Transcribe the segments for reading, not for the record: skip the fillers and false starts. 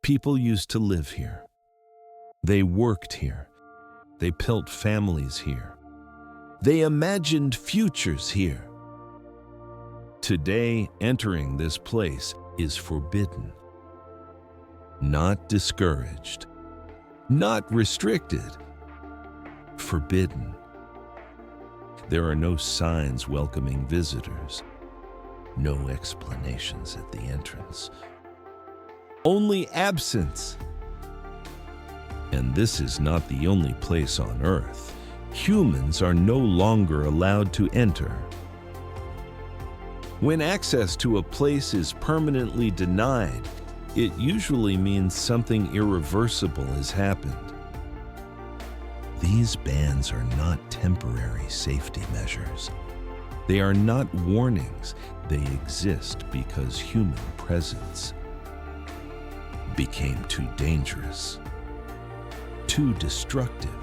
People used to live here. They worked here. They built families here. They imagined futures here. Today, entering this place is forbidden. Not discouraged. Not restricted. Forbidden. There are no signs welcoming visitors. No explanations at the entrance. Only absence. And this is not the only place on Earth. Humans are no longer allowed to enter. When access to a place is permanently denied, it usually means something irreversible has happened. These bans are not temporary safety measures. They are not warnings. They exist because human presence became too dangerous, too destructive,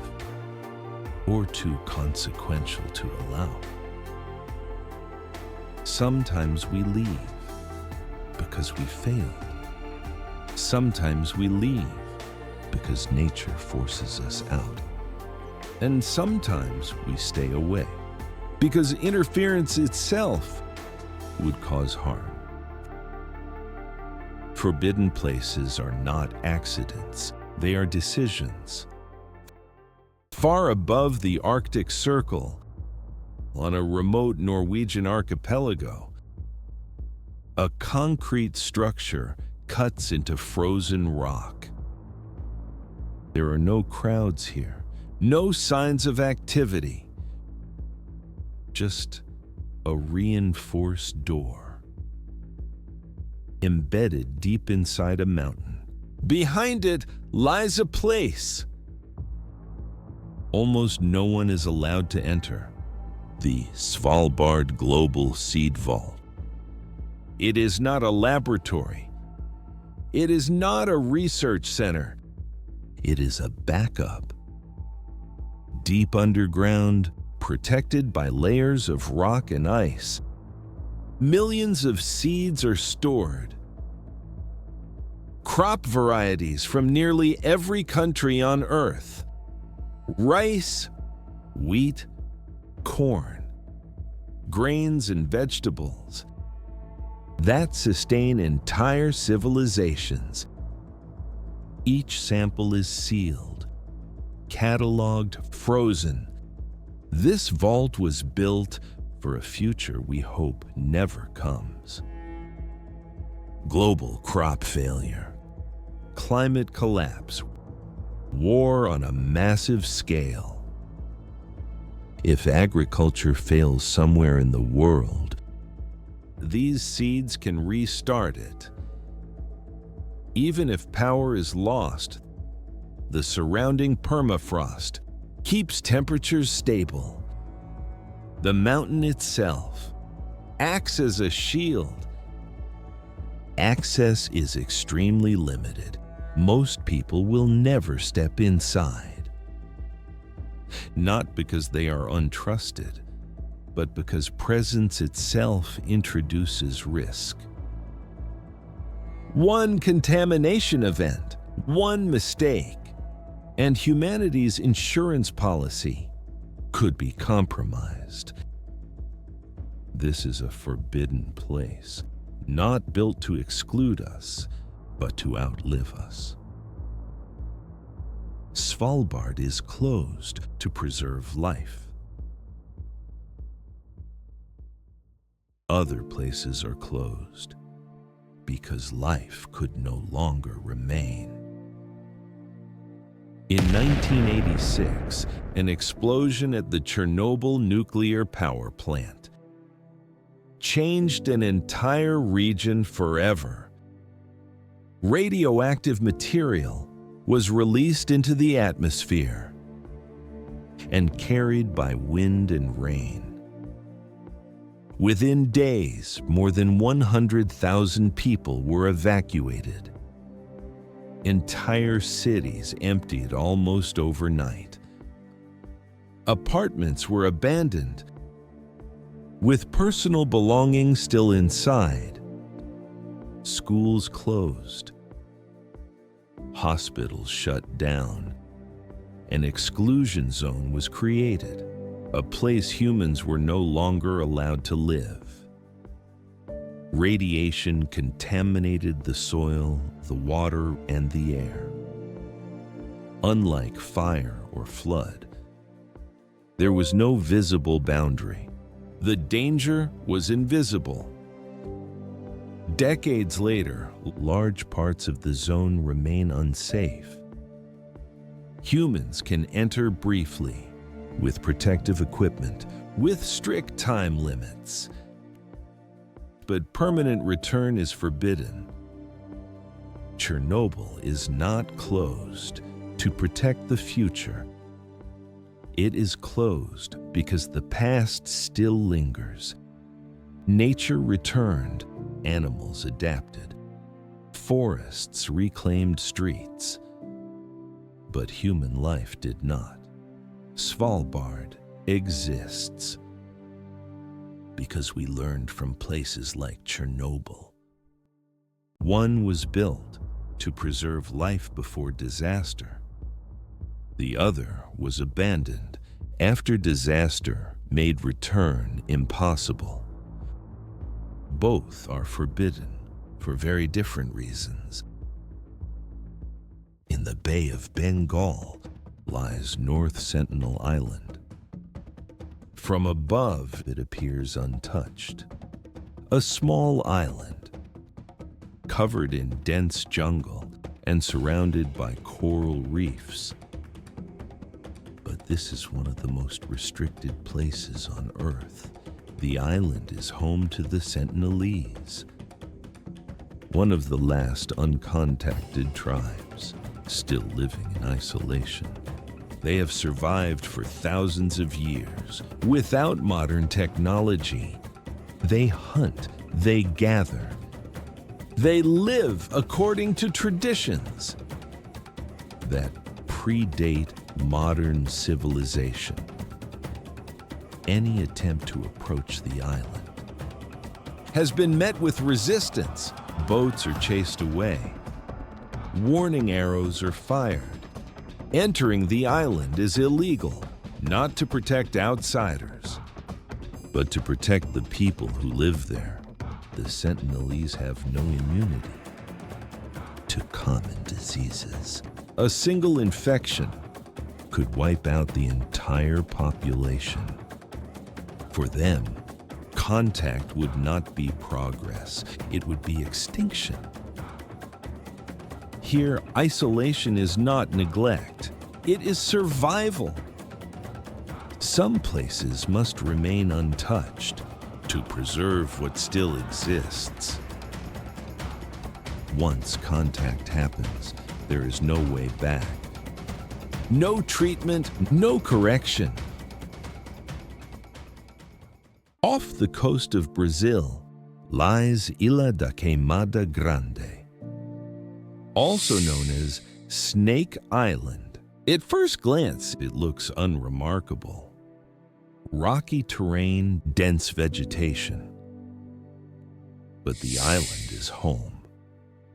or too consequential to allow. Sometimes we leave because we failed. Sometimes we leave because nature forces us out. And sometimes we stay away because interference itself would cause harm. Forbidden places are not accidents. They are decisions. Far above the Arctic Circle, on a remote Norwegian archipelago, a concrete structure cuts into frozen rock. There are no crowds here, no signs of activity, just a reinforced door, embedded deep inside a mountain. Behind it lies a place almost no one is allowed to enter, the Svalbard Global Seed Vault. It is not a laboratory. It is not a research center. It is a backup. Deep underground, protected by layers of rock and ice, millions of seeds are stored. Crop varieties from nearly every country on Earth. Rice, wheat, corn, grains and vegetables that sustain entire civilizations. Each sample is sealed, cataloged, frozen. This vault was built for a future we hope never comes. Global crop failure, climate collapse, war on a massive scale. If agriculture fails somewhere in the world, these seeds can restart it. Even if power is lost, the surrounding permafrost keeps temperatures stable. The mountain itself acts as a shield. Access is extremely limited. Most people will never step inside. Not because they are untrusted, but because presence itself introduces risk. One contamination event, one mistake, and humanity's insurance policy could be compromised. This is a forbidden place, not built to exclude us, but to outlive us. Svalbard is closed to preserve life. Other places are closed because life could no longer remain. In 1986, an explosion at the Chernobyl nuclear power plant changed an entire region forever. Radioactive material was released into the atmosphere and carried by wind and rain. Within days, more than 100,000 people were evacuated. Entire cities emptied almost overnight. Apartments were abandoned, with personal belongings still inside. Schools closed. Hospitals shut down. An exclusion zone was created, a place humans were no longer allowed to live. Radiation contaminated the soil, the water, and the air. Unlike fire or flood, there was no visible boundary. The danger was invisible. Decades later, large parts of the zone remain unsafe. Humans can enter briefly, with protective equipment, with strict time limits. But permanent return is forbidden. Chernobyl is not closed to protect the future. It is closed because the past still lingers. Nature returned, animals adapted, forests reclaimed streets. But human life did not. Svalbard exists because we learned from places like Chernobyl. One was built to preserve life before disaster. The other was abandoned after disaster made return impossible. Both are forbidden for very different reasons. In the Bay of Bengal lies North Sentinel Island. From above, it appears untouched. A small island, covered in dense jungle and surrounded by coral reefs. But this is one of the most restricted places on Earth. The island is home to the Sentinelese, one of the last uncontacted tribes, still living in isolation. They have survived for thousands of years without modern technology. They hunt, they gather, they live according to traditions that predate modern civilization. Any attempt to approach the island has been met with resistance. Boats are chased away. Warning arrows are fired. Entering the island is illegal, not to protect outsiders, but to protect the people who live there. The Sentinelese have no immunity to common diseases. A single infection could wipe out the entire population. For them, contact would not be progress, it would be extinction. Here, isolation is not neglect, it is survival. Some places must remain untouched to preserve what still exists. Once contact happens, there is no way back. No treatment, no correction. Off the coast of Brazil lies Ilha da Queimada Grande, also known as Snake Island. At first glance, it looks unremarkable. Rocky terrain, dense vegetation. But the island is home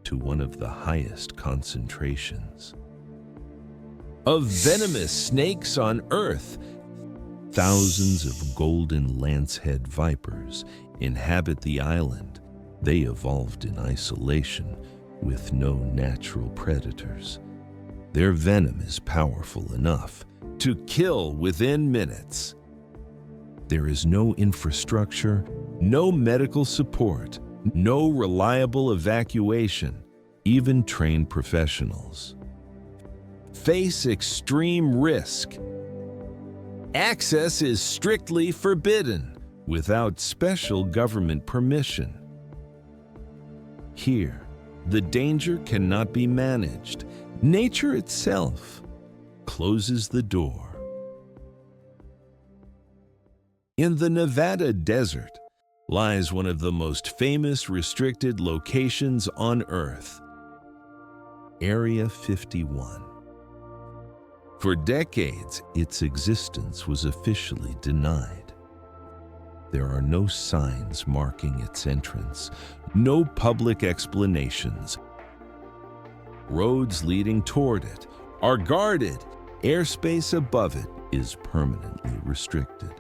to one of the highest concentrations of venomous snakes on Earth. Thousands of golden lancehead vipers inhabit the island. They evolved in isolation with no natural predators. Their venom is powerful enough to kill within minutes. There is no infrastructure, no medical support, no reliable evacuation. Even trained professionals face extreme risk. Access is strictly forbidden without special government permission. Here, the danger cannot be managed. Nature itself closes the door. In the Nevada desert lies one of the most famous restricted locations on Earth, Area 51. For decades, its existence was officially denied. There are no signs marking its entrance, no public explanations. Roads leading toward it are guarded. Airspace above it is permanently restricted.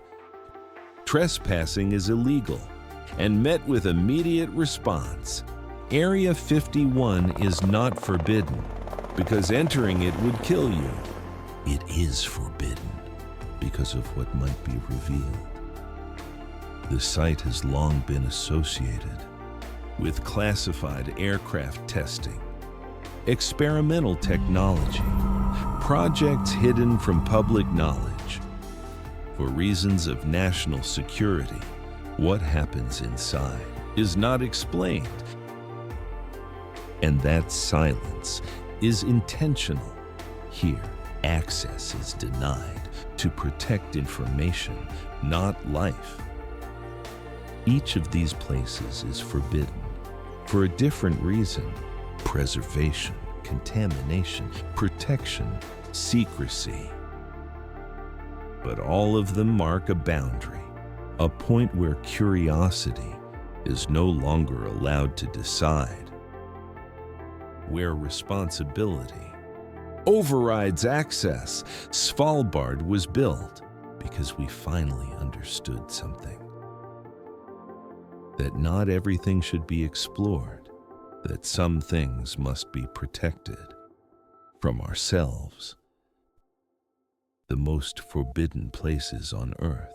Trespassing is illegal and met with immediate response. Area 51 is not forbidden because entering it would kill you. It is forbidden because of what might be revealed. The site has long been associated with classified aircraft testing, experimental technology, projects hidden from public knowledge. For reasons of national security, what happens inside is not explained. And that silence is intentional. Here, access is denied to protect information, not life. Each of these places is forbidden for a different reason: preservation, contamination, protection, secrecy. But all of them mark a boundary, a point where curiosity is no longer allowed to decide, where responsibility overrides access. Svalbard was built because we finally understood something: that not everything should be explored, that some things must be protected from ourselves. The most forbidden places on Earth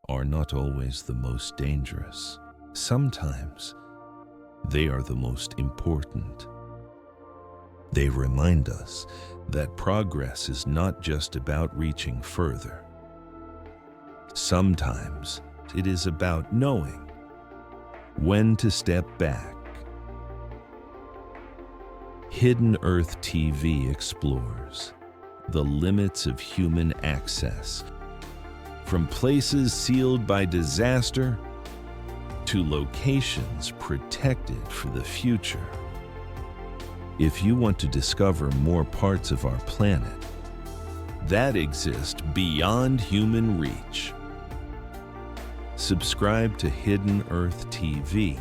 are not always the most dangerous. Sometimes they are the most important. They remind us that progress is not just about reaching further. Sometimes it is about knowing when to step back. Hidden Earth TV explores the limits of human access, from places sealed by disaster to locations protected for the future. If you want to discover more parts of our planet that exist beyond human reach, subscribe to Hidden Earth TV